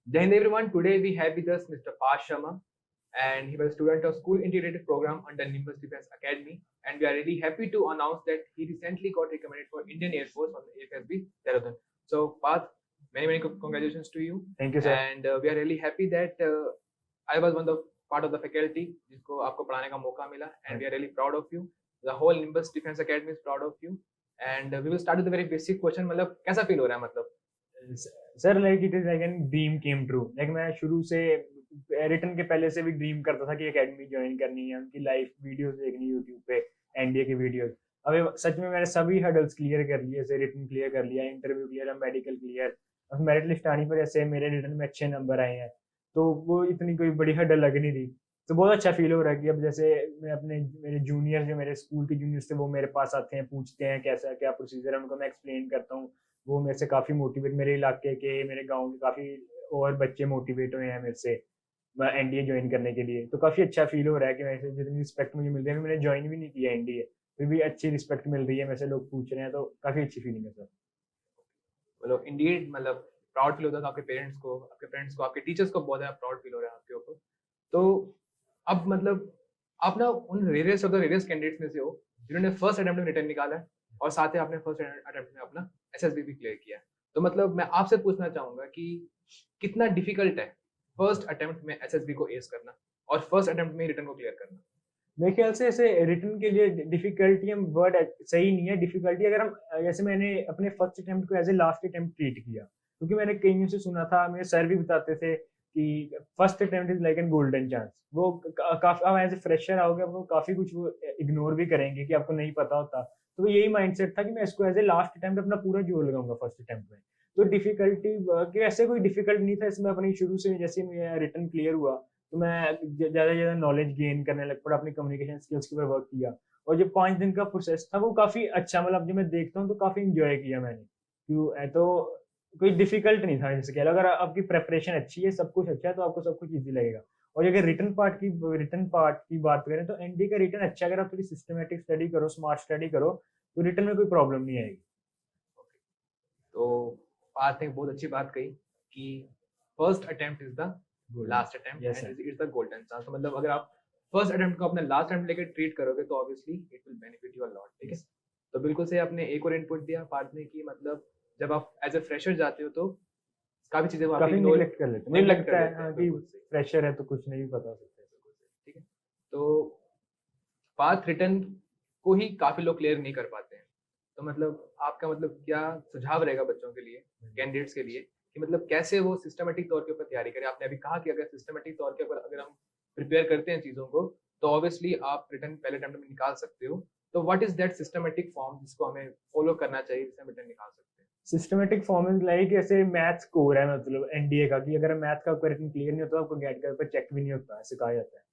Jai Hind everyone. Today we have with us Mr. Pash Sharma, and he was a student of School Integrated Program under Nimbus Defense Academy. And we are really happy to announce that he recently got recommended for Indian Air Force on the AFSB Dehradun. So, Path, many congratulations to you. Thank you, sir. And we are really happy that I was one of the part of the faculty जिसको आपको पढ़ाने का मौका मिला, and we are really proud of you. The whole Nimbus Defense Academy is proud of you. And we will start with a very basic question. मतलब कैसा feel हो रहा है मतलब? Sir like it is like an dream came true. Like मैं शुरू से return के पहले से भी ड्रीम करता था कि एकेडमी ज्वाइन करनी है, उनकी लाइव वीडियोस देखनी यूट्यूब पे, एनडीए की वीडियोस। अब सच में मैंने सभी हर्डल्स क्लियर कर लिए, जैसे रिटर्न क्लियर कर लिया, इंटरव्यू क्लियर, मेडिकल क्लियर। अब मेरिट लिस्ट आने पर जैसे मेरे रिटर्न में अच्छे नंबर आए हैं, तो वो इतनी कोई बड़ी हर्डल लग नहीं रही। तो बहुत अच्छा फील हो रहा है कि अब जैसे मैं अपने मेरे जूनियर जो मेरे स्कूल के जूनियर्स थे वो मेरे पास आते हैं, पूछते हैं कैसा क्या प्रोसीजर है, उनको मैं एक्सप्लेन करता हूँ। वो मेरे से काफ़ी मोटिवेट, मेरे इलाके के, मेरे गांव के काफ़ी और बच्चे मोटिवेट हुए हैं मेरे से एनडीए ज्वाइन करने के लिए। तो काफ़ी अच्छा फील हो रहा है कि वैसे जितनी रिस्पेक्ट मुझे मिल रही है, मैंने ज्वाइन भी नहीं किया एनडीए, फिर भी अच्छी रिस्पेक्ट मिल रही है, मेरे से लोग पूछ रहे हैं, तो काफ़ी अच्छी फीलिंग है सर। मतलब इंडीड मतलब प्राउड फील होता था आपके पेरेंट्स को, आपके फ्रेंड्स को, आपके टीचर्स को बहुत ज़्यादा प्राउड फील हो रहा है आपके ऊपर। तो अब मतलब आप ना उन rarest of the rarest candidates में से हो जिन्होंने फर्स्ट अटेम्प्ट में रिटर्न निकाला है, और साथ ही आपने फर्स्ट अटेम्प्ट में अपना एसएसबी भी क्लियर किया है। तो मतलब मैं आपसे पूछना चाहूंगा कि कितना डिफिकल्ट है फर्स्ट अटेम्प्ट में एसएसबी को एस करना और फर्स्ट अटेम्प्ट में रिटर्न को क्लियर करना? मेरे ख्याल से ऐसे रिटर्न के लिए डिफिकल्टी हम वर्ड सही नहीं है। डिफिकल्टी अगर हम जैसे मैंने अपने फर्स्ट अटेम्प्ट को as a last attempt treat किया, क्योंकि मैंने कहीं से सुना था, मेरे सर भी बताते थे कि first attempt is like an golden chance. वो काफी आप एज ए फ्रेशर आओगे, आपको काफी कुछ वो इग्नोर भी करेंगे कि आपको नहीं पता होता। तो यही माइंडसेट था कि मैं इसको एज ए लास्ट अटेम्प्ट अपना पूरा जोर लगाऊंगा फर्स्ट अटेम्प्ट में। तो डिफिकल्टी कि ऐसे कोई डिफिकल्ट नहीं था इसमें। अपनी शुरू से जैसे मेरा रिटर्न क्लियर हुआ तो मैं ज़्यादा से ज़्यादा नॉलेज गेन करने लग पड़ा, अपनी कम्युनिकेशन स्किल्स के ऊपर वर्क किया। और जो 5 दिन का प्रोसेस था वो काफ़ी अच्छा, मतलब जब मैं देखता हूँ तो काफ़ी इंजॉय किया मैंने। क्यों तो कोई डिफिकल्ट नहीं था जैसे कह लो। अगर आपकी प्रेपरेशन अच्छी है, सब कुछ अच्छा है, तो आपको सब कुछ ईजी लगेगा। और अगर रिटर्न पार्ट की बात करें तो एनडी का रिटर्न अच्छा है। अगर आप थोड़ी सिस्टमेटिक स्टडी करो, स्मार्ट स्टडी करो, तो रिटर्न में कोई प्रॉब्लम नहीं आएगी। तो आपने बहुत अच्छी बात कही कि first attempt is the last attempt and it's the golden chance. तो मतलब अगर आप फर्स्ट अटेम्प्ट को अपना लास्ट अटेम्प्ट लेकर ट्रीट करोगे तो obviously it will benefit you a lot. ठीक है, तो बिल्कुल से आपने एक और इनपुट दिया पार्ट में कि मतलब जब आप एज ए फ्रेशर जाते हो तो काफी चीजें वो काफी निगलेक्ट कर लेते हैं, मुझे लगता है हैं कि फ्रेशर है तो कुछ नहीं पता सकते। ठीक है, तो पाथ रिटर्न को ही काफी लोग क्लियर नहीं कर पाते हैं। तो मतलब आपका मतलब क्या सुझाव रहेगा बच्चों के लिए, कैंडिडेट्स के लिए, कि मतलब कैसे वो सिस्टमेटिक तौर के ऊपर तैयारी करें? आपने अभी कहा कि अगर सिस्टमेटिक तौर के ऊपर अगर हम प्रिपेयर करते हैं चीज़ों को तो ऑब्वियसली आप रिटर्न पहले अटेम्प्ट में निकाल सकते हो। तो what is that systematic form जिसको हमें फॉलो करना चाहिए जिससे हम रिटर्न निकाल सकते हैं? सिस्टमेटिक फॉर्म इज लाइक ऐसे मैथ स्कोर है, मतलब एनडीए का, कि अगर मैथ का आपका रिटर्न क्लियर नहीं होता आपको गेट का पेपर चेक भी नहीं होता, ऐसे कहा जाता है।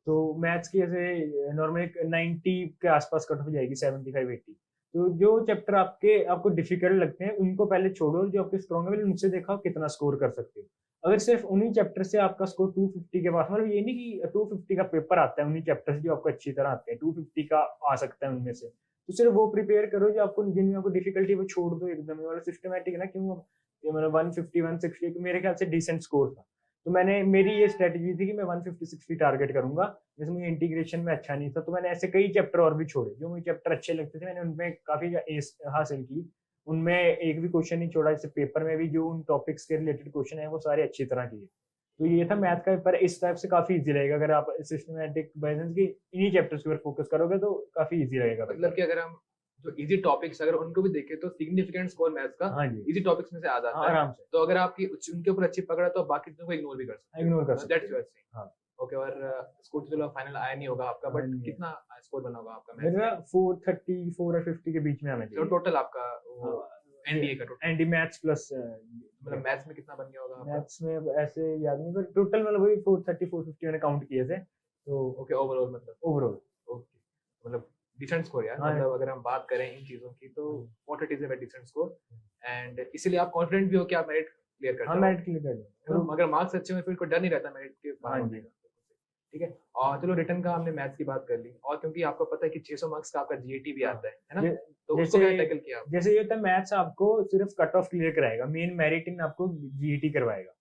तो मैथ्स की ऐसे नॉर्मली 90 के आसपास कट ऑफ जाएगी, 75 80। तो जो चैप्टर आपको डिफिकल्ट लगते हैं उनको पहले छोड़ो, जो आपके स्ट्रॉन्ग है उनसे देखो कितना स्कोर कर सकते हो। अगर सिर्फ उन्हीं चैप्टर से आपका स्कोर 250 के पास, मतलब ये नहीं कि 250 का पेपर आता है उन्हीं चैप्टर से जो आपको अच्छी तरह आते हैं, 250 का आ सकता है उनमें से, तो सिर्फ वो प्रिपेयर करो जो आपको, जिनमें आपको डिफिकल्टी वो छोड़ दो एकदम। वाला सिस्टमेटिक ना, क्यों ये मतलब 150 160 मेरे ख्याल से डिसेंट स्कोर था। तो मेरी ये स्ट्रेटेजी थी कि मैं 150 60 टारगेट करूंगा। जैसे मुझे इंटीग्रेशन में अच्छा नहीं था तो मैंने ऐसे कई चैप्टर और भी छोड़े, जो मुझे चैप्टर अच्छे लगते थे मैंने उनमें काफी एस हासिल की। उनमें एक भी क्वेश्चन नहीं छोड़ा। जैसे पेपर में भी जो उन टॉपिक्स के रिलेटेड क्वेश्चन है वो सारे अच्छी तरह किए। तो ये था मैथ का पेपर। इस टाइप से काफी इजी रहेगा अगर आप सिस्टमेटिक बैलेंस की इन्हीं चैप्टर्स के ऊपर फोकस करोगे तो काफी इजी रहेगा। मतलब कि अगर हम जो इजी टॉपिक्स अगर उनको भी देखें तो सिग्निफिकेंट स्कोर मैथ्स का हाँ जी, इजी टॉपिक्स में से आ जाता है आराम से। तो अगर आपकी उनके ऊपर अच्छी पकड़ है तो बाकी चीजों को इग्नोर भी कर सकते हैं। इग्नोर कर सकते दैट्स हैं। Your thing. हाँ ओके, और स्कोर तो चलो फाइनल आया नहीं होगा आपका, बट नहीं है। कितना स्कोर बना होगा आपका मैथ्स मेरा में? 430 4 और 50 के बीच में आना तो चाहिए। टोटल आपका वो एनडीए का टोटल एनडी मैथ्स प्लस मतलब मैथ्स में कितना बन गया होगा आपका? मैथ्स में अब ऐसे याद नहीं, पर टोटल मतलब वही 430 450 मैंने काउंट किए थे। तो ओके, ओवरऑल मतलब ओवरऑल ओके, मतलब डिसेंट स्कोर यार। हाँ मतलब अगर हम बात करें इन चीजों की तो what it is a decent score, and इसीलिए आप कॉन्फिडेंट भी हो कि आप मेरिट क्लियर कर हाँ जाओगे। मैथ क्लियर कर है ना? अगर मार्क्स अच्छे हुए फिर कोई डर नहीं रहता मेरिट के बाहर हाँ होने जी। का। ठीक है, और चलो रिटर्न का हमने मैथ्स की बात कर ली, और क्योंकि आपको पता है कि 600 मार्क्स का आपका जीएटी भी आता है ना, तो उसको क्या टैकल किया आपने? जैसे ये होता है मैथ्स आपको सिर्फ कट ऑफ क्लियर कराएगा, मेन मेरिट इन आपको जीईटी करवाएगा।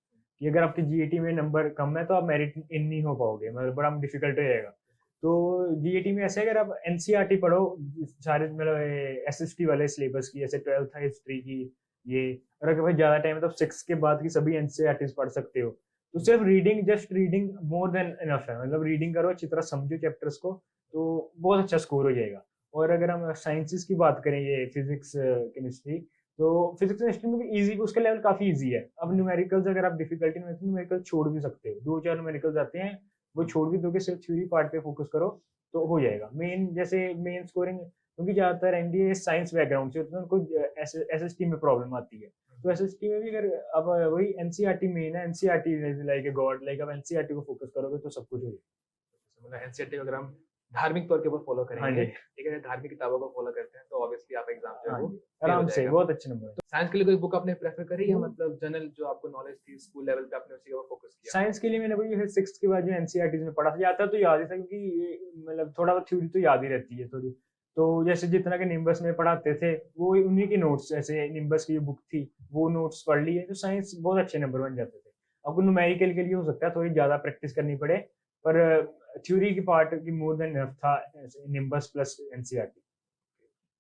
कि अगर आपके जीएटी में नंबर कम है तो आप मेरिट इन नहीं हो पाओगे, मतलब बड़ा डिफिकल्ट रहेगा। तो जीएटी में ऐसे अगर आप एनसीईआरटी पढ़ो सारे मतलब एसएसटी वाले सिलेबस की, जैसे 12th हिस्ट्री की ये, और अगर भाई ज़्यादा टाइम है तो 6 के बाद की सभी एनसीईआरटीज पढ़ सकते हो। तो सिर्फ reading, just reading more than enough है, मतलब रीडिंग करो, अच्छी तरह समझो चैप्टर्स को, तो बहुत अच्छा स्कोर हो जाएगा। और अगर हम साइंसेस की बात करें, ये फिजिक्स केमिस्ट्री, तो फिजिक्स केमिस्ट्री में भी इजी, उसका लेवल काफी इजी है। अब न्यूमेरिकल्स अगर आप डिफिकल्टी में न्यूमेरिकल छोड़ भी सकते हो, 2-4 न्यूमेरिकल्स आते हैं वो छोड़ भी दोगे, सिर्फ थ्योरी पार्ट पे फोकस करो तो हो जाएगा। मेन जैसे मेन स्कोरिंग, क्योंकि ज्यादातर एनडीए साइंस बैकग्राउंड से होते हैं, उनको एसएसटी में प्रॉब्लम आती है। तो एसएसटी में भी अगर अब वही एनसीईआरटी मेन है, NCERT like a god, like अब एनसीईआरटी को फोकस करोगे तो सब कुछ हो जाएगा। मतलब एनसीईआरटी अगर हम धार्मिक तौर के ऊपर फॉलो हाँ करेंगे, जी, ठीक है, धार्मिक किताबों को फॉलो करते हैं तो ऑब्वियसली आप एग्जाम जो है हाँ वो जी, क्लियर हो आराम से जाएगा। बहुत अच्छे नंबर है। तो साइंस के लिए कोई बुक आपने प्रेफर करी या मतलब जनरल जो आपको नॉलेज थी स्कूल लेवल पे आपने उसी के ऊपर फोकस किया? साइंस के लिए मैंने वही 6th के बाद जो एनसीईआरटी में पढ़ा था, ज्यादातर तो याद ही था, क्योंकि ये मतलब थोड़ा बहुत थ्योरी तो याद ही रहती है थोड़ी। तो जैसे जितना के निम्बस में पढ़ाते थे वो उन्हीं के नोट्स, जैसे निम्बस की जो बुक थी वो नोट्स पढ़ लिए, तो साइंस बहुत अच्छे नंबर बन जाते थे। अब न्यूमेरिकल के लिए हो सकता है थोड़ी ज्यादा प्रैक्टिस करनी पड़े, पर थ्योरी की पार्ट की मोर देन इनफ था nimbus plus NCERT.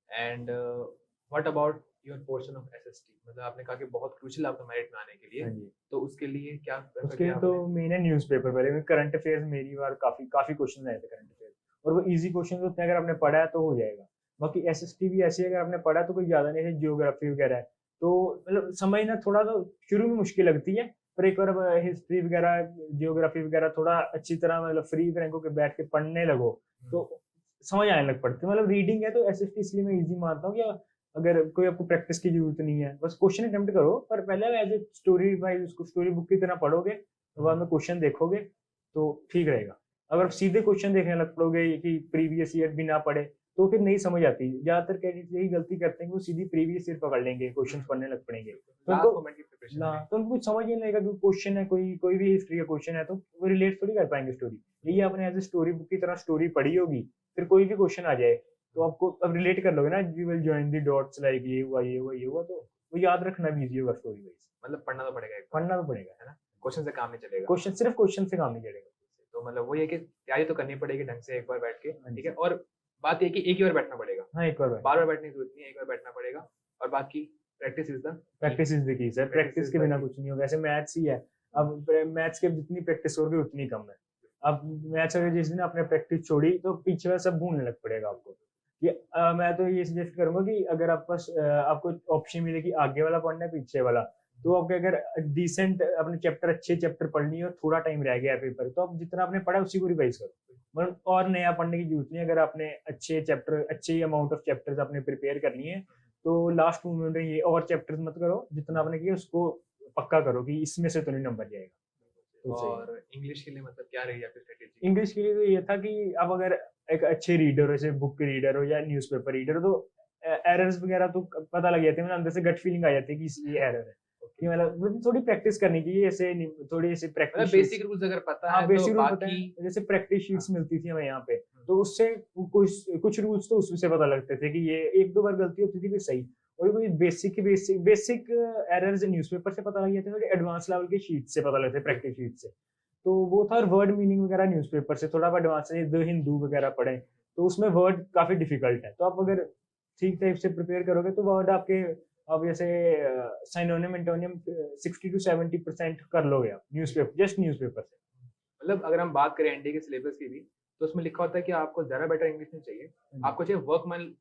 And what about your portion of SST, मतलब आपने कहा कि बहुत क्रूशियल आपका मेरिट में आने के लिए, हाँ जी, तो उसके लिए क्या प्रेफर उसके किया तो आपने? मेन है न्यूज़पेपर, पहले करंट अफेयर्स मेरी बार काफी काफी क्वेश्चन आए थे करंट अफेयर, और वो इजी क्वेश्चन होते हैं, अगर आपने पढ़ा है तो हो जाएगा। बाकी एसएसटी भी ऐसी है, अगर आपने पढ़ा तो कोई ज्यादा नहीं है, जियोग्राफी वगैरह है तो मतलब समझना थोड़ा तो शुरू में मुश्किल लगती है, पर एक बार हिस्ट्री वगैरह जियोग्राफी वगैरह थोड़ा अच्छी तरह मतलब फ्री फ्रैंक होकर बैठ के पढ़ने लगो तो समझ आने लग पड़ती है। मतलब रीडिंग है तो एसएसटी इसलिए मैं इजी मानता हूँ कि अगर कोई आपको प्रैक्टिस की जरूरत नहीं है, बस क्वेश्चन अटेम्प्ट करो, पर पहले एज ए स्टोरी वाइज उसको स्टोरी बुक की तरह पढ़ोगे, तो बाद में क्वेश्चन देखोगे तो ठीक रहेगा। अगर सीधे क्वेश्चन देखने लग पड़ोगे कि प्रीवियस ईयर भी ना पढ़े तो फिर नहीं समझ आती। ज्यादातर कैंडिडेट यही गलती करते हैं कि वो सीधी प्रीवियस ईयर पकड़ लेंगे, क्वेश्चन पढ़ने लग पड़ेंगे, तो लास्ट उनको मोमेंट की प्रिपरेशन ना में। तो उनको कुछ समझ ही नहीं लगेगा कि क्वेश्चन है, कोई कोई भी हिस्ट्री का क्वेश्चन है तो वो रिलेट थोड़ी कर पाएंगे स्टोरी। यही आपने एज ए स्टोरी बुक की तरह स्टोरी पढ़ी होगी, फिर कोई भी क्वेश्चन आ जाए तो आपको अब रिलेट कर लोगे ना, you will join the dots, like ये हुआ ये हुआ ये हुआ, तो वो याद रखना भी इजी होगा स्टोरी वाइज। मतलब पढ़ना तो पड़ेगा एक बार, पढ़ना तो पड़ेगा, है ना, क्वेश्चन से काम नहीं चलेगा। क्वेश्चन सिर्फ क्वेश्चन से काम नहीं चलेगा। तो मतलब वही है कि तैयारी तो करनी पड़ेगी ढंग से एक बार बैठ के, हाँ ठीक जी, है, और बात ये है कि एक ही बार बैठना पड़ेगा, हाँ एक बार बार बार बैठने की जरूरत नहीं है, एक बार बैठना पड़ेगा, और बाकी practice is the practice is the key sir, practice के बिना कुछ नहीं होगा। ऐसे मैथ्स ही है, अब मैथ्स के जितनी प्रैक्टिस होगी उतनी कम है। अब मैथ्स अगर जिस दिन आपने प्रैक्टिस छोड़ी तो पीछे वाला सब भूलने लग पड़ेगा आपको। ये मैं तो ये सजेस्ट करूंगा कि अगर आप पास आपको ऑप्शन मिले कि आगे वाला पढ़ना है पीछे वाला, तो आपके अगर डिसेंट अपने चैप्टर अच्छे चैप्टर पढ़नी है और थोड़ा टाइम रह गया है पेपर, तो आप जितना आपने पढ़ा उसी को रिवाइज करो, मतलब और नया पढ़ने की जरूरत नहीं। अगर आपने अच्छे चैप्टर, अच्छे अमाउंट ऑफ चैप्टर्स आपने प्रिपेयर करनी है तो लास्ट मोमेंट में ये और चैप्टर्स मत करो, जितना आपने किया उसको पक्का करो कि इसमें से तो नहीं नंबर जाएगा, तो सही है। और इंग्लिश के लिए मतलब क्या रही आपकी स्ट्रेटेजी? इंग्लिश के लिए तो ये था कि अब अगर एक अच्छे रीडर हो, जैसे बुक रीडर हो या न्यूज़पेपर रीडर हो, तो एरर्स वगैरह तो पता लग जाते हैं, मतलब अंदर से गट फीलिंग आ जाती है कि ये एरर है, कि मतलब थोड़ी प्रैक्टिस करनी चाहिए, ऐसे थोड़ी ऐसे मतलब प्रैक्टिस बेसिक रूल्स अगर पता हाँ है तो बेसिक रूल पता बाकी है, जैसे प्रैक्टिस शीट्स हाँ। मिलती थी हमें यहाँ पे, तो उससे कुछ कुछ रूल्स तो उससे पता लगते थे कि ये एक दो बार गलती होती थी फिर सही, और कोई basic basic basic errors newspaper से पता लग जाते थे, एडवांस लेवल की शीट से पता लगते प्रैक्टिस शीट से। तो वो था, और वर्ड मीनिंग वगैरह न्यूज़पेपर से थोड़ा एडवांस है, द हिंदू वगैरह पढ़े तो उसमें वर्ड काफी डिफिकल्ट है, तो आप अगर ठीक टाइप से प्रिपेयर करोगे तो वर्ड आपके, अब जैसे साइनोनिम एंटोनिम 60 to 70% कर लोगे आप न्यूज़पेपर, जस्ट न्यूज़पेपर से। मतलब अगर हम बात करें एनडीए के सिलेबस की भी, तो उसमें लिखा होता है कि आपको ज़्यादा बेटर इंग्लिश नहीं चाहिए, आपको चाहिए workman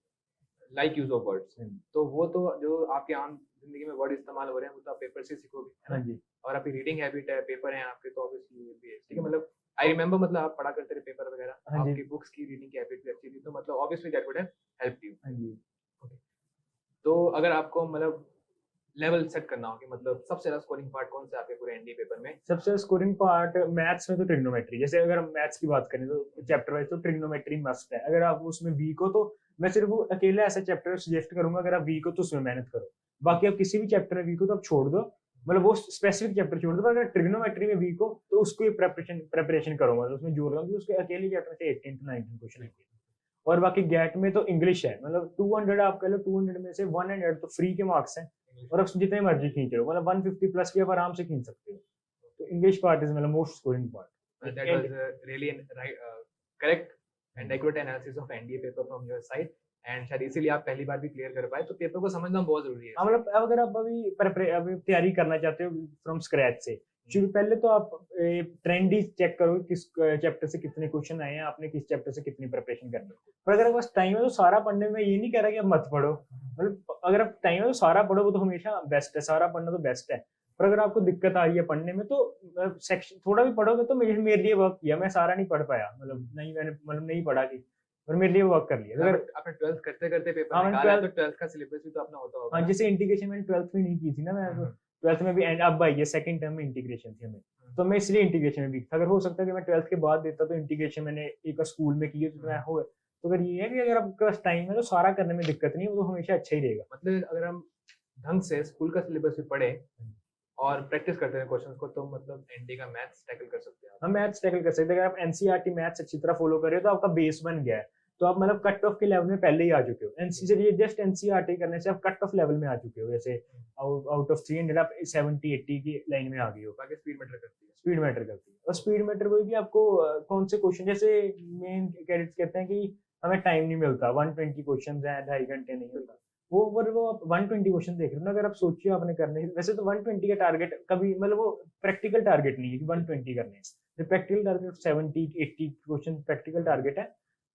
like use of words. तो वो तो जो आपके आम जिंदगी में वर्ड इस्तेमाल हो रहे हैं वो तो आप पेपर से सीखोगे, है हाँ ना, जी, और आपकी रीडिंग हैबिट है, पेपर हैं आपके, तो ऑब्वियसली भी ठीक है। मतलब आई रिमेंबर, मतलब आप पढ़ा करते थे पेपर वगैरह, हाँ जी, आपकी बुक्स की रीडिंग की हैबिट भी अच्छी थी, तो मतलब obviously that would have help you. हाँ जी। तो अगर आपको मतलब लेवल सेट करना हो कि मतलब सबसे ज्यादा स्कोरिंग पार्ट कौन सा है आपके पूरे एनडीए पेपर में? सबसे स्कोरिंग पार्ट मैथ्स में तो ट्रिग्नोमेट्री, जैसे अगर हम मैथ्स की बात करें तो चैप्टर वाइज तो ट्रिग्नोमेट्री मस्ट है। अगर आप उसमें वीक हो तो मैं सिर्फ वो अकेले ऐसा चैप्टर सजेस्ट करूंगा, अगर आप वीक हो तो उसमें मेहनत करो, बाकी आप किसी भी चैप्टर में वीक हो तो आप छोड़ दो, मतलब वो स्पेसिफिक चैप्टर छोड़ दो। पर अगर ट्रिग्नोमेट्री में वीक हो तो उसको प्रेपरेशन करो, मतलब उसमें जोर लगाओ, उसके अकेले चैप्टर से 18 to 19 क्वेश्चन आएंगे। और बाकी गेट में तो इंग्लिश है, मतलब 200 आप कह लो, 200 में से 100 तो फ्री के मार्क्स हैं, और आप जितने मर्जी खींच लो, मतलब 150 प्लस की आप आराम से खींच सकते हो। तो इंग्लिश पार्ट इज मतलब most scoring part. That was really correct and accurate analysis of NDA paper from your side. And शायद इसीलिए आप पहली बार भी क्लियर कर पाए, तो पेपर को समझना बहुत जरूरी है। हाँ मतलब अगर आप अभी तैयारी करना चाहते हो फ्रॉम स्क्रैच से, शुरू पहले तो आप ट्रेंड ही चेक करो किस चैप्टर से कितने क्वेश्चन आए हैं, आपने किस चैप्टर से कितनी प्रिपरेशन करनी है। पर अगर आपके पास टाइम है तो सारा पढ़ने में, ये नहीं कह रहा कि आप मत पढ़ो, मतलब अगर आप टाइम है तो सारा पढ़ो, वो तो हमेशा बेस्ट है, सारा पढ़ना तो बेस्ट है। पर अगर आपको दिक्कत आ रही है पढ़ने में तो सेक्शन थोड़ा भी पढ़ोगे तो मेरे लिए वर्क किया, मैं सारा नहीं पढ़ पाया, मतलब नहीं मैंने मतलब नहीं पढ़ा कि, पर मेरे लिए वर्क कर लिया। अगर आपने 12th करते करते पेपर हाँ, निकाला तो 12th का सिलेबस भी तो अपना होता होगा। हाँ, जैसे इंटीग्रेशन मैंने 12th में नहीं की थी ना, मैं 12th में भी एंड अब आई है सेकंड टर्म में इंटीग्रेशन थी हमें, तो मैं इसलिए इंटीग्रेशन में भी था। अगर हो सकता है कि मैं 12th के बाद देता तो इंटीग्रेशन मैंने एक स्कूल में की तो मैं हो, तो अगर ये है कि अगर आपके पास टाइम है तो सारा करने में दिक्कत नहीं है, वो तो हमेशा अच्छा ही रहेगा। मतलब अगर हम ढंग से स्कूल का सिलेबस भी पढ़े और प्रैक्टिस करते हैं क्वेश्चंस को, तो मतलब एनडी का मैथ्स टैकल कर सकते हैं। हम मैथ्स टैकल कर सकते हैं अगर आप एनसीईआरटी मैथ्स अच्छी तरह फॉलो कर रहे हो तो आपका बेस बन गया है, तो आप मतलब कट ऑफ के लेवल में पहले ही आ चुके हो। एनसी से ये जस्ट एनसीईआरटी करने से आप कट ऑफ लेवल में आ चुके हो, जैसे आउट ऑफ 300 आप 70-80 की लाइन में आ गए हो। बाकी स्पीड मैटर करती है, स्पीड मैटर करती है, और स्पीड मैटर वही कि आपको कौन से क्वेश्चन, जैसे मेन कैडेट्स कहते हैं कि हमें टाइम नहीं मिलता, 120 क्वेश्चन है, 2.5 घंटे नहीं मिलता, वो आप 120 क्वेश्चन देख रहे हो ना, अगर आप सोचिए आपने करने, वैसे तो 120 का टारगेट कभी मतलब वो प्रैक्टिकल टारगेट नहीं है कि 120 करने हैं, practical target 70-80 question practical target है,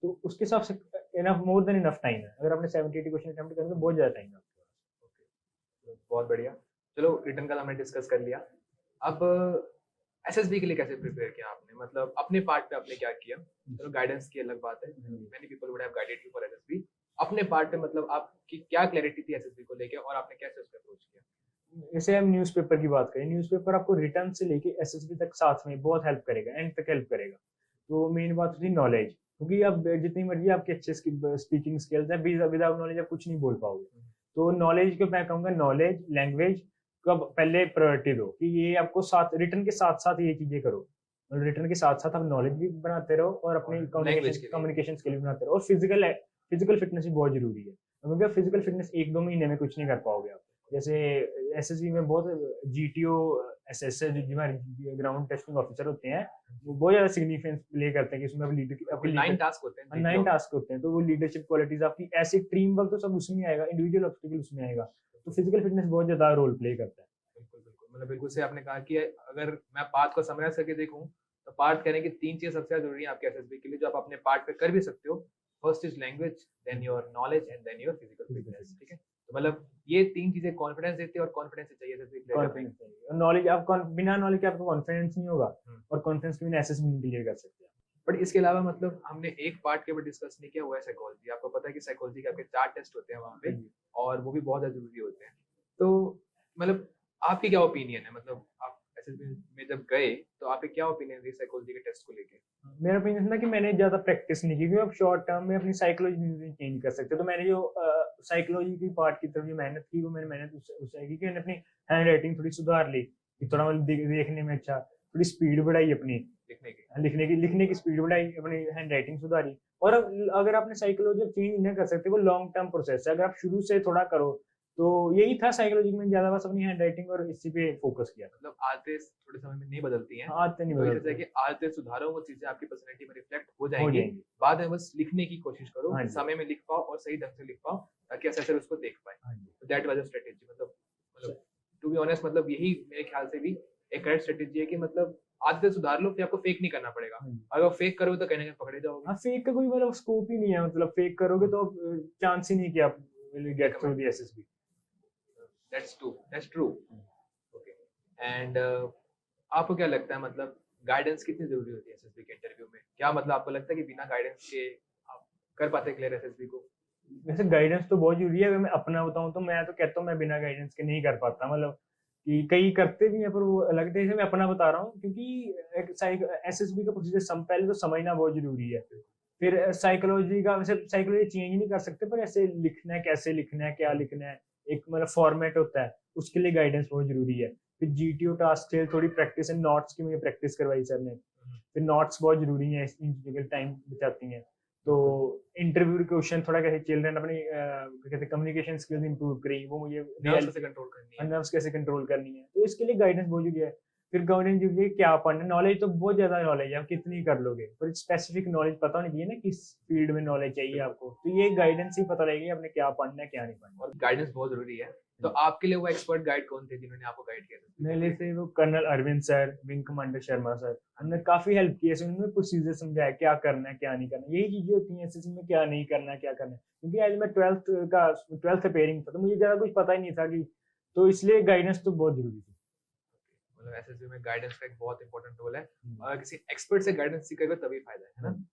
तो उसके हिसाब से enough, more than enough time है। अगर आपने 70-80 क्वेश्चन अटेम्प्ट करने तो बहुत ज्यादा टाइम है आपके पास। बहुत बढ़िया। चलो रिटर्न का हमने डिस्कस कर लिया, अब एसएसबी के लिए कैसे प्रिपेयर किया आपने, मतलब अपने पार्ट पे आपने क्या किया? चलो गाइडेंस की अलग बात है, many people would have guided you for SSB, अपने पार्ट पे मतलब आपकी क्या क्लैरिटी थी एसएसबी को लेके और आपने कैसे उसका अप्रोच किया? जैसे हम न्यूज़पेपर की बात करें, न्यूज़पेपर आपको रिटर्न से लेके एसएसबी तक साथ में बहुत हेल्प करेगा, एंड तक हेल्प करेगा। तो मेन बात होती है नॉलेज, क्योंकि अब जितनी मर्जी आपके अच्छे स्पीकिंग स्किल्स हैं, विदाउट नॉलेज आप कुछ नहीं बोल पाओगे। तो नॉलेज को मैं कहूँगा, नॉलेज लैंग्वेज का पहले प्रायोरिटी दो, कि ये आपको साथ रिटर्न के साथ साथ ये चीजें करो, और रिटर्न के साथ साथ आप नॉलेज भी बनाते रहो और अपनी कम्युनिकेशन स्किल भी बनाते रहो, और फिजिकल फिटनेस भी बहुत जरूरी है, क्योंकि फिजिकल फिटनेस 1-2 महीने में कुछ नहीं कर पाओगे आप। जैसे एसएसबी में बहुत जीटीओ एसएसए जो हमारे ग्राउंड टेस्टिंग ऑफिसर होते हैं, वो बहुत ज्यादा सिग्निफिकेंस प्ले करते हैं कि उसमें आपकी 9 टास्क होते हैं, 9 टास्क होते हैं, तो वो लीडरशिप क्वालिटीज आपकी, ऐसे टीम वर्क तो सब उसमें आएगा, इंडिविजुअल ऑब्स्टिकल उसमें आएगा, तो फिजिकल फिटनेस बहुत ज्यादा रोल प्ले करता है। बिल्कुल बिल्कुल, मतलब बिल्कुल से आपने कहा कि अगर मैं पार्ट को समराइज करके देखूं तो पार्ट कहने की 3 चीजें सबसे ज्यादा जरूरी है आपके एसएसबी के लिए, जो आप अपने पार्ट पे कर भी सकते हो। First is language, then your knowledge and then your physical fitness. ठीक है, तो मतलब ये 3 चीजें कॉन्फिडेंस देती है, और कॉन्फिडेंस चाहिए एसएसबी क्लियर करने। नॉलेज आप बिना नॉलेज के आपको कॉन्फिडेंस नहीं होगा, और कॉन्फिडेंस के बिना एसएसबी नहीं क्लियर कर सकते। बट इसके अलावा मतलब हमने एक पार्ट के ऊपर डिस्कस नहीं किया, हुआ है साइकोलॉजी। आपको पता है कि साइकोलॉजी के आपके 4 टेस्ट होते हैं वहाँ पे, और वो भी बहुत ज्यादा जरूरी होते हैं। तो मतलब आपकी क्या ओपिनियन है, मतलब आप एसएसबी में जब गए तो आपके क्या ओपिनियन थी साइकोलॉजी के टेस्ट को लेके? मेरा ओपिनियन था कि मैंने ज्यादा प्रैक्टिस नहीं की, क्योंकि अब शॉर्ट टर्म में अपनी साइकोलॉजी नहीं चेंज कर सकते, तो मैंने जो साइकोलॉजी की पार्ट की तरफ जो मेहनत की, वो मैंने मेहनत उससे की कि मैंने अपनी हैंड राइटिंग थोड़ी सुधार ली, कि थोड़ा मतलब देखने में अच्छा, थोड़ी स्पीड बढ़ाई अपनी लिखने की स्पीड बढ़ाई, अपनी हैंड राइटिंग सुधारी। और अगर आपने साइकोलॉजी चेंज नहीं कर सकते, वो लॉन्ग टर्म प्रोसेस है, अगर आप शुरू से थोड़ा करो, तो यही था साइकोलॉजी में ज्यादा, बस अपनी हैंड राइटिंग और इसी पे फोकस किया। मतलब आदतें थोड़े समय में नहीं बदलती हैं, आदतें नहीं बदलती, जैसे कि आदतें सुधारो, वो चीजें आपकी पर्सनैलिटी में रिफ्लेक्ट हो जाएंगी। बाद में बस लिखने की कोशिश करो, समय में लिख पाओ और सही ढंग से लिख पाओ, ताकि असेसर उसको देख पाए। तो दैट वाज अ स्ट्रेटजी, मतलब टू बी ऑनेस्ट, मतलब यही मेरे ख्याल से भी एक करेक्ट स्ट्रेटजी है कि मतलब आदतें सुधार लो, फिर आपको फेक नहीं करना पड़ेगा। अगर फेक करोगे तो कहीं ना कहीं पकड़े जाओगे। हाँ, फेक का कोई मतलब स्कोप ही नहीं है, मतलब फेक करोगे तो चांस ही नहीं कि आप will get through the SSB. That's true. Okay. And आपको क्या लगता है, मतलब गाइडेंस कितनी जरूरी होती है एसएसबी के इंटरव्यू में? क्या मतलब आपको लगता है कि बिना गाइडेंस के आप कर पाते क्लियर एसएसबी को? वैसे गाइडेंस तो बहुत जरूरी है, अगर मैं अपना बताऊं तो मैं तो कहता हूँ मैं बिना गाइडेंस के नहीं कर पाता, मतलब कि कई करते भी हैं, पर वो अलग तरीके से, मैं अपना बता रहा हूँ, क्योंकि एसएसबी का प्रोसीजर पहले तो समझना बहुत जरूरी है। फिर साइकोलॉजी का, वैसे साइकोलॉजी चेंज नहीं कर सकते, पर ऐसे लिखना है, कैसे लिखना है, क्या लिखना है, एक मतलब फॉर्मेट होता है, उसके लिए गाइडेंस बहुत जरूरी है। फिर जीटीओ टास्क से थोड़ी प्रैक्टिस है, नोट्स की मुझे प्रैक्टिस करवाई सर ने, फिर नोट्स बहुत जरूरी है, इन चीजों के टाइम बचाती हैं। तो इंटरव्यू क्वेश्चन थोड़ा कैसे चिल्ड्रन अपनी कहते कम्युनिकेशन स्किल्स इंप्रूव करी, वो मुझे नर्व्स कैसे कंट्रोल करनी है, नर्व्स कैसे कंट्रोल करनी है, तो इसके लिए गाइडेंस बहुत जरूरी है। फिर गवर्निंग ड्यूटी क्या पढ़ना, नॉलेज तो बहुत ज्यादा नॉलेज है, आप कितनी कर लोगे, पर स्पेसिफिक नॉलेज पता होनी चाहिए ना, किस फील्ड में नॉलेज चाहिए आपको, तो ये गाइडेंस ही पता लगेगी आपने क्या पढ़ना है क्या नहीं पढ़ना। और गाइडेंस बहुत जरूरी है। तो आपके लिए वो एक्सपर्ट गाइड कौन थे जिन्होंने आपको गाइड किया था? मेरे लिए से वो colonel Arvind sir, wing commander Sharma sir, उन्होंने काफी हेल्प की है, उन्होंने प्रोसीजर समझाया क्या करना है क्या नहीं करना, यही चीजें होती हैं एसएससी में, क्या नहीं करना है क्या करना है, क्योंकि आज मैं 12th अपेयरिंग था, तो मुझे ज्यादा कुछ पता ही नहीं था कि, तो इसलिए गाइडेंस तो बहुत जरूरी थी। मतलब एसएससी में गाइडेंस का एक बहुत इंपॉर्टेंट रोल है, और किसी एक्सपर्ट से गाइडेंस सीखेगा तभी फायदा है ना?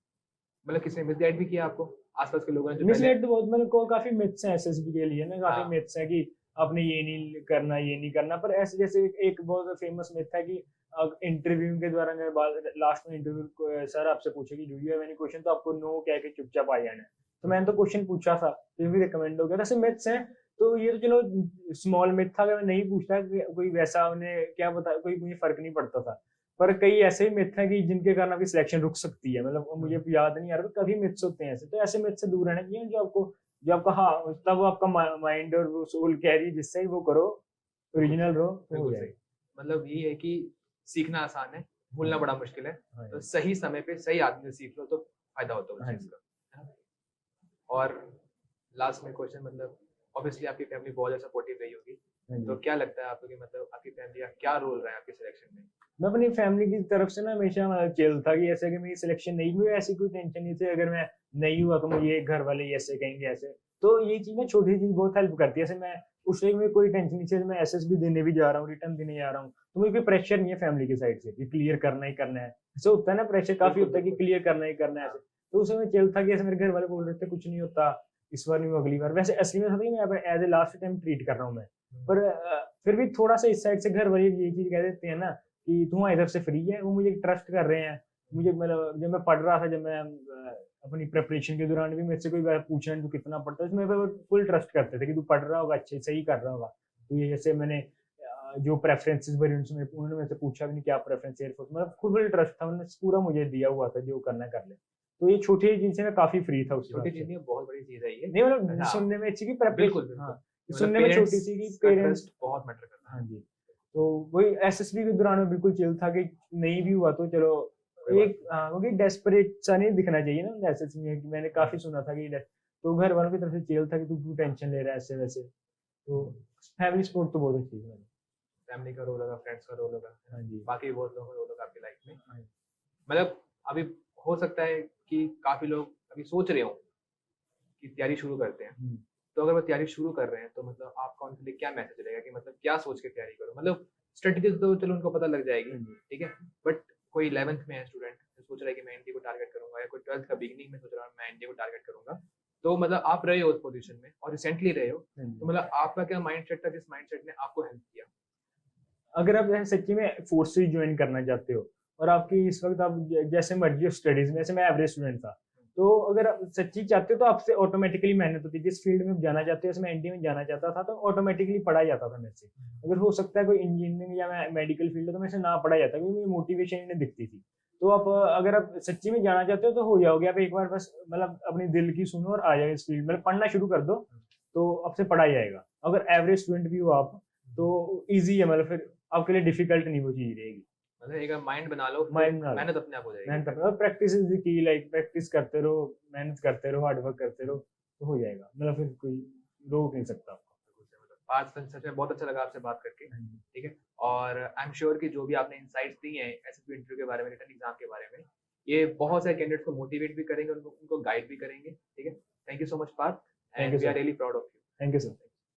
मतलब किसी ने मिसगाइड भी किया आपको, आसपास के लोगों ने जो मिसगाइड तो बहुत, मतलब को काफी मिथ्स हैं एसएसबी के लिए ना, काफी हाँ। मिथ्स हैं कि आपने ये नहीं करना ये नहीं करना, पर ऐसे जैसे एक बहुत फेमस मिथ है कि इंटरव्यू के दौरान लास्ट में इंटरव्यू सर आपसे पूछे कि do you have any question, तो आपको नो कह के चुपचाप आ जाना है, तो मैंने तो क्वेश्चन पूछा था फिर भी रिकमेंड हो गया, ऐसे मिथ्स हैं। तो ये तो चलो स्मॉल मिथ था, अगर मैं नहीं पूछता कोई वैसा, उन्हें क्या बता, कोई मुझे फर्क नहीं पड़ता था, पर कई ऐसे मिथ हैं कि जिनके कारण आपकी सिलेक्शन रुक सकती है, मतलब मुझे याद नहीं आ रहा, कभी मिथ्स होते हैं ऐसे, तो ऐसे मिथ से दूर रहना चाहिए जो आपको, जो आपका, हाँ तब आपका माइंड और वो सोल कह रही है जिससे ही वो करो, ओरिजिनल रहो तो हो जाएगा। मतलब ये है कि सीखना आसान है, भूलना बड़ा मुश्किल है, तो सही समय पे सही आदमी से सीख लो तो फायदा होता है उस चीज का, है ना? और लास्ट में क्वेश्चन, मतलब ऑब्वियसली आपकी फैमिली बहुत ज्यादा सपोर्टिव रही होगी, तो क्या लगता है आपको कि मतलब आपकी फैमिली का क्या रोल रहा है आपके सिलेक्शन में? मैं अपनी फैमिली की तरफ से ना हमेशा मतलब चिल था कि ऐसे कि मेरी सिलेक्शन नहीं हुई, ऐसी कोई टेंशन नहीं थी, अगर मैं नहीं हुआ तो मुझे घर वाले ऐसे कहेंगे ऐसे, तो ये चीज ना छोटी चीज बहुत हेल्प करती है, जैसे मैं उस टाइम में कोई टेंशन नहीं थी, मैं एसएसबी देने भी जा रहा हूँ, रिटर्न देने जा रहा हूँ, तो मुझे कोई प्रेशर नहीं है फैमिली की साइड से कि क्लियर करना ही करना है, ऐसे होता है ना प्रेशर काफी होता है कि क्लियर करना ही करना है ऐसे, तो उस समय चिल था कि ऐसे मेरे घर वाले बोल रहे थे कुछ नहीं होता, इस बार नहीं अगली बार, वैसे असली में था कि मैं as a last time treat कर रहा हूँ मैं, पर फिर भी थोड़ा सा इस साइड से घर वाले ये चीज कह देते हैं ना कि तुम्हारी इधर से फ्री है, वो मुझे ट्रस्ट कर रहे हैं, मुझे मतलब जब मैं पढ़ रहा था, जब मैं अपनी प्रिपरेशन के दौरान भी मेरे से कोई पूछा तू कितना पढ़ता है, मेरे पे फुल ट्रस्ट करते थे कि तू पढ़ रहा होगा, अच्छे सही कर रहा होगा, तो ये जैसे मैंने जो प्रेफरेंसेस भरी उन्होंने मेरे से पूछा भी नहीं क्या प्रेफरेंस एयरफोर्स, मतलब फुल ट्रस्ट था, उन्होंने पूरा मुझे दिया हुआ था, जो करना कर ले, तो ये छोटी चीज से मैं काफी फ्री था उस छोटी चीज नहीं, बहुत बड़ी चीज है ये, नहीं मतलब सुनने में अच्छी की बिल्कुल, हाँ मतलब सुनने में छोटी सी की पेरेंट्स बहुत मैटर करता है। हाँ जी, तो वही एसएसबी के दौरान में बिल्कुल चिल था कि नहीं भी हुआ तो चलो एक, हाँ क्योंकि डेस्परेट सा नहीं दिखना चाहिए ना एसएसबी में, कि मैंने काफी सुना था कि तो घर वालों की तरफ से चिल था कि तू क्यों टेंशन ले रहा है ऐसे वैसे, तो फैमिली सपोर्ट तो बहुत अच्छी है, फैमिली का रोल होगा, फ्रेंड्स का रोल होगा, हाँ जी, बाकी बहुत लोगों का रोल होगा आपकी लाइफ में। मतलब अभी हो सकता है कि काफी लोग अभी सोच रहे हो कि तैयारी शुरू करते हैं, तो अगर वो तैयारी शुरू कर रहे हैं तो मतलब आपका उनके लिए क्या मैसेज रहेगा कि मतलब क्या सोच के तैयारी करो? मतलब स्ट्रेटेजी तो चलो उनको पता लग जाएगी, ठीक है, बट कोई 11th में है स्टूडेंट, सोच रहा है कि मैं एनडीए को टारगेट करूंगा, या कोई 12th का बिगिनिंग में सोच रहा है मैं एनडीए को टारगेट करूंगा, तो मतलब आप रहे हो उस पोजीशन में और रिसेंटली रहे हो, तो मतलब आपका क्या माइंडसेट था जिस माइंडसेट ने आपको हेल्प किया? अगर आप सच्ची में फोर्सेस ज्वाइन करना चाहते हो और आपकी इस वक्त आप जैसे मर्जी हो स्टडीज में, जैसे मैं एवरेज स्टूडेंट था, तो अगर आप सच्ची चाहते हो तो आपसे ऑटोमेटिकली मेहनत होती है, जिस फील्ड में जाना चाहते हो, जैसे मैं एनडीए में जाना चाहता था तो ऑटोमेटिकली पढ़ा जाता था मेरे से, अगर हो सकता है कोई इंजीनियरिंग या मेडिकल फील्ड तो मेरे से ना पढ़ा जाता, क्योंकि मुझे मोटिवेशन नहीं दिखती थी, तो आप अगर आप सच्ची में जाना चाहते हो तो हो जाओगे आप, एक बार बस मतलब अपनी दिल की सुनो और आ जाओ इस फील्ड में, पढ़ना शुरू कर दो तो आपसे पढ़ा जाएगा, अगर एवरेज स्टूडेंट भी हो आप तो ईजी है, मतलब फिर आपके लिए डिफिकल्ट नहीं वो चीज रहेगी, मतलब एक माइंड बना लो, माइंड बना लो, मेहनत अपने आप हो जाएगी, मेहनत अपना, practice is the key, like practice करते रहो, मेहनत करते रहो, हार्ड वर्क करते रहो तो हो जाएगा, मतलब फिर कोई रोक नहीं सकता आपको। आज सच में बहुत अच्छा लगा आपसे बात करके, ठीक है, और आई एम श्योर कि जो भी आपने इंसाइट्स दी हैं एसएसबी इंटरव्यू के बारे में, रिटन एग्जाम के बारे में, ये बहुत सारे कैंडिडेट्स को मोटिवेट भी करेंगे, उनको गाइड भी करेंगे, ठीक है। Thank you so much Parth, and we are really proud of you. Thank you sir.